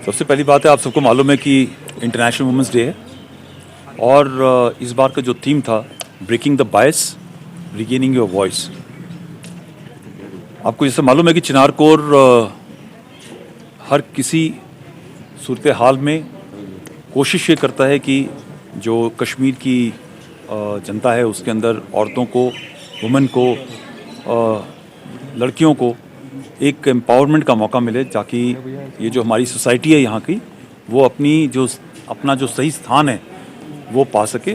सबसे पहली बात है, आप सबको मालूम है कि इंटरनेशनल वुमेंस डे है और इस बार का जो थीम था breaking the bias regaining your voice. आपको जैसे मालूम है कि चिनार कोर हर किसी सूरत हाल में कोशिश ये करता है कि जो कश्मीर की जनता है उसके अंदर औरतों को, वुमेन को, लड़कियों को एक एम्पावरमेंट का मौका मिले, ताकि ये जो हमारी सोसाइटी है यहाँ की वो अपना जो सही स्थान है वो पा सके।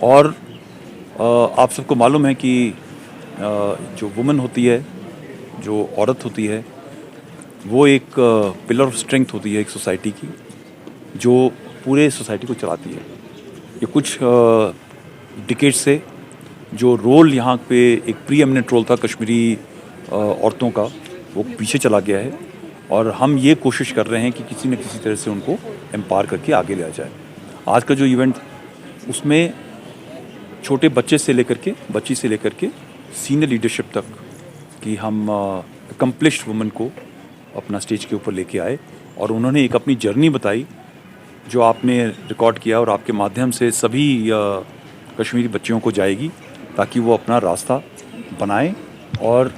और आप सबको मालूम है कि जो वुमेन होती है, जो औरत होती है, वो एक पिलर ऑफ स्ट्रेंथ होती है एक सोसाइटी की, जो पूरे सोसाइटी को चलाती है। ये कुछ डिकेड से जो रोल यहाँ पे एक प्री एमिनेंट रोल था कश्मीरी औरतों का, वो पीछे चला गया है और हम ये कोशिश कर रहे हैं कि किसी न किसी तरह से उनको एम्पावर करके आगे ले जाए। आज का जो इवेंट, उसमें छोटे बच्ची से लेकर के सीनियर लीडरशिप तक कि हम अकम्प्लिश्ड वुमेन को अपना स्टेज के ऊपर लेके आए और उन्होंने एक अपनी जर्नी बताई जो आपने रिकॉर्ड किया और आपके माध्यम से सभी कश्मीरी बच्चियों को जाएगी, ताकि वो अपना रास्ता बनाएं और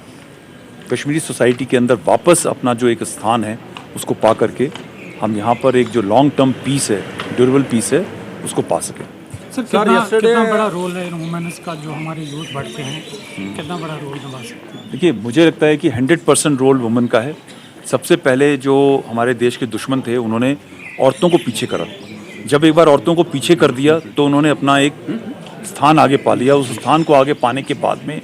कश्मीरी सोसाइटी के अंदर वापस अपना जो एक स्थान है उसको पा करके हम यहाँ पर एक जो लॉन्ग टर्म पीस है, ड्यूरेबल पीस है, उसको पा सकें। सर कितना बड़ा रोल है वुमेन्स का, जो हमारे यूथ बढ़ते हैं, कितना बड़ा रोल निभा सकते हैं? देखिए, मुझे लगता है कि 100% रोल वुमेन का है। सबसे पहले जो हमारे देश के दुश्मन थे उन्होंने औरतों को पीछे करा। जब एक बार औरतों को पीछे कर दिया तो उन्होंने अपना एक स्थान आगे पा लिया। उस स्थान को आगे पाने के बाद में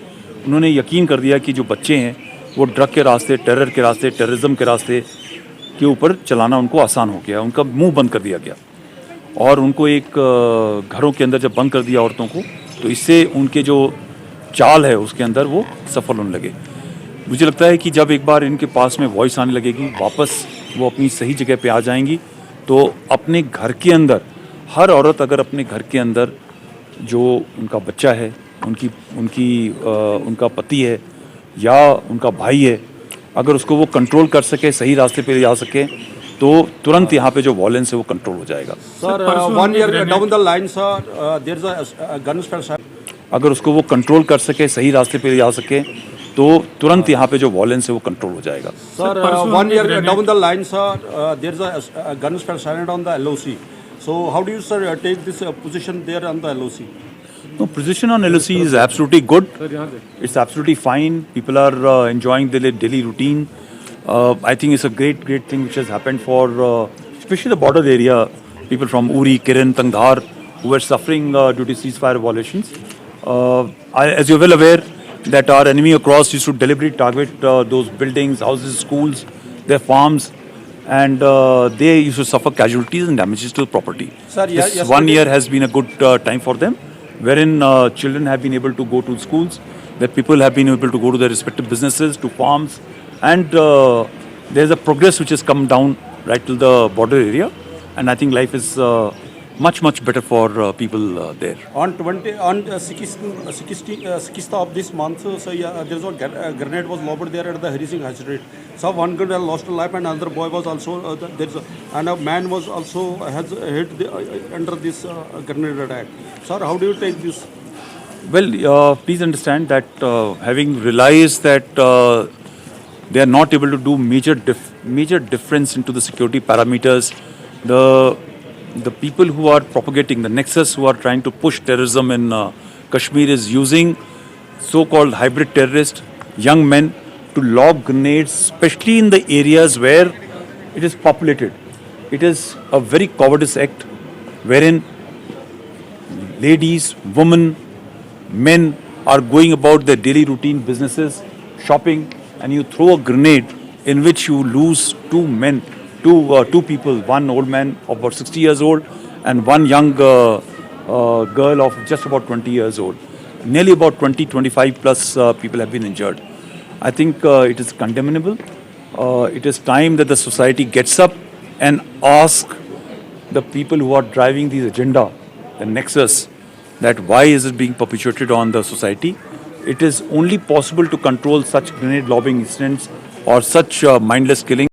उन्होंने यकीन कर दिया कि जो बच्चे हैं वो ड्रग के रास्ते, टेरर के रास्ते, टेररिज्म के रास्ते के ऊपर चलाना उनको आसान हो गया। उनका मुंह बंद कर दिया गया और उनको एक घरों के अंदर जब बंद कर दिया औरतों को, तो इससे उनके जो चाल है उसके अंदर वो सफल होने लगे। मुझे लगता है कि जब एक बार इनके पास में वॉइस आने लगेगी, वापस वो अपनी सही जगह पे आ जाएंगी, तो अपने घर के अंदर हर औरत अगर अपने घर के अंदर जो उनका बच्चा है, उनका पति है या उनका भाई है, अगर उसको वो कंट्रोल कर सके, सही रास्ते पे ले जा सके, तो तुरंत यहाँ पे जो वॉयलेंस है वो कंट्रोल हो जाएगा। Sir, 1 year down the line, sir, there's a gunfire. अगर उसको वो कंट्रोल कर सके, सही रास्ते पे ले जा सके, तो तुरंत यहाँ पे जो वॉयलेंस है वो कंट्रोल हो जाएगा। Sir, 1 year down the line, sir, there's a gunfire silent on the LOC. So how do you, sir, take this position there on the LOC? No, position on LOC is absolutely good. It's absolutely fine. People are enjoying their daily routine. I think it's a great thing which has happened for especially the border area, people from Uri, Kiran, Tangdhar, who were suffering due to ceasefire violations. As you're well aware, that our enemy across used to deliberately target those buildings, houses, schools, their farms, and they used to suffer casualties and damages to the property. Sir, this 1 year has been a good time for them, wherein children have been able to go to schools, that people have been able to go to their respective businesses, to farms, and there's a progress which has come down right to the border area, and I think life is much better for people there. On 16th of this month, so there's a grenade was lobbed there at the Hari Singh High Street. So one girl lost her life, and another boy was also and a man was also has hit under this grenade attack. Sir, how do you take this? Well, please understand that having realized that they are not able to do major difference into the security parameters, the people who are propagating the nexus, who are trying to push terrorism in Kashmir, is using so-called hybrid terrorists, young men, to lob grenades, especially in the areas where it is populated. It is a very cowardice act, wherein ladies, women, men are going about their daily routine businesses, shopping, and you throw a grenade in which you lose two people, one old man of about 60 years old and one young girl of just about 20 years old. Nearly about 25 plus people have been injured. I think it is condemnable. It is time that the society gets up and asks the people who are driving this agenda, the nexus, that why is it being perpetuated on the society. It is only possible to control such grenade lobbing incidents or such mindless killing